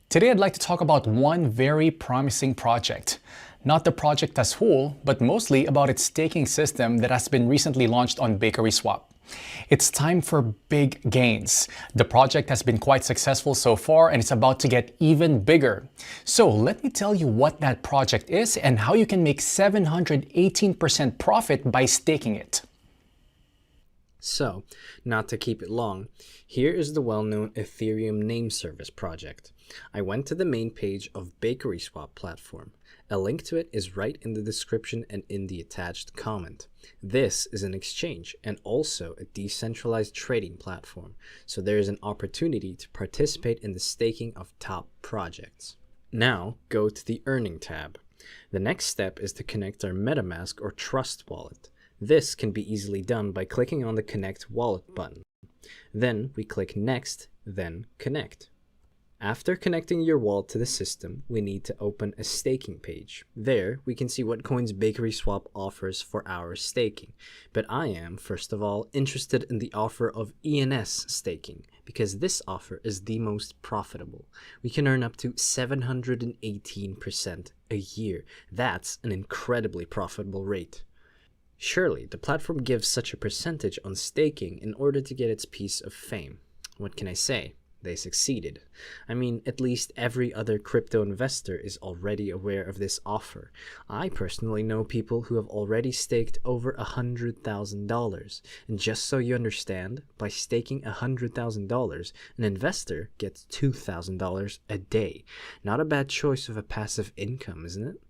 Today I'd like to talk about one very promising project. Not the project as whole, but mostly about its staking system that has been recently launched on BakerySwap. It's time for big gains. The project has been quite successful so far and it's about to get even bigger. So let me tell you what that project is and how you can make 718% profit by staking it. So, not to keep it long, here is the well-known Ethereum Name Service project. I went to the main page of BakerySwap platform. A link to it is right in the description and in the attached comment. This is an exchange and also a decentralized trading platform, so there is an opportunity to participate in the staking of top projects. Now, go to the Earning tab. The next step is to connect our MetaMask or Trust wallet. This can be easily done by clicking on the Connect Wallet button. Then we click Next, then Connect. After connecting your wallet to the system, we need to open a staking page. There, we can see what coins BakerySwap offers for our staking. But I am, first of all, interested in the offer of ENS staking, because this offer is the most profitable. We can earn up to 718% a year. That's an incredibly profitable rate. Surely, the platform gives such a percentage on staking in order to get its piece of fame. What can I say? They succeeded. I mean, at least every other crypto investor is already aware of this offer. I personally know people who have already staked over $100,000. And just so you understand, by staking $100,000, an investor gets $2,000 a day. Not a bad choice of a passive income, isn't it?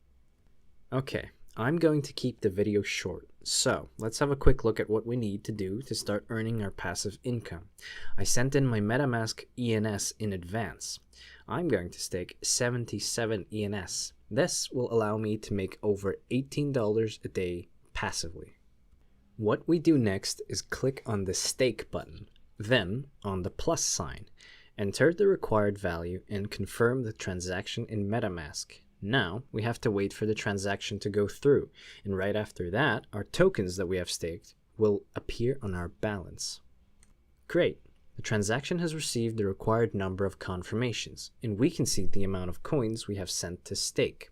Okay. I'm going to keep the video short, so let's have a quick look at what we need to do to start earning our passive income. I sent in my MetaMask ENS in advance. I'm going to stake 77 ENS. This will allow me to make over $18 a day passively. What we do next is click on the stake button, then on the plus sign. Enter the required value and confirm the transaction in MetaMask. Now, we have to wait for the transaction to go through, and right after that, our tokens that we have staked will appear on our balance. Great! The transaction has received the required number of confirmations, and we can see the amount of coins we have sent to stake.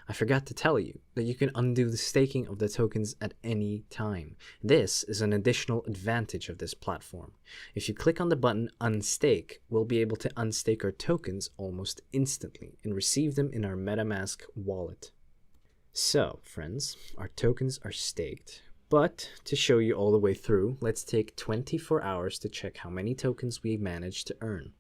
I forgot to tell you that you can undo the staking of the tokens at any time. This is an additional advantage of this platform. If you click on the button Unstake, we'll be able to unstake our tokens almost instantly and receive them in our MetaMask wallet. So, friends, our tokens are staked. But to show you all the way through, let's take 24 hours to check how many tokens we managed to earn.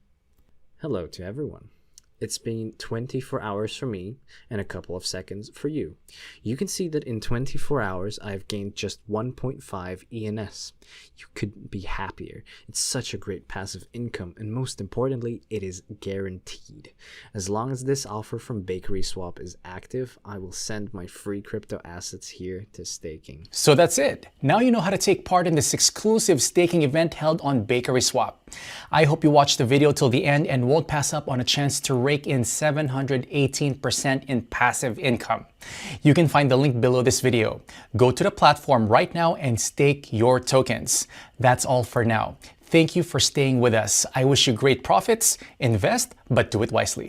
Hello to everyone. It's been 24 hours for me and a couple of seconds for you. You can see that in 24 hours, I've gained just 1.5 ENS. You couldn't be happier. It's such a great passive income, and most importantly, it is guaranteed. As long as this offer from BakerySwap is active, I will send my free crypto assets here to staking. So that's it. Now you know how to take part in this exclusive staking event held on BakerySwap. I hope you watched the video till the end and won't pass up on a chance to rake in 718% in passive income. You can find the link below this video. Go to the platform right now and stake your tokens. That's all for now. Thank you for staying with us. I wish you great profits. Invest, but do it wisely.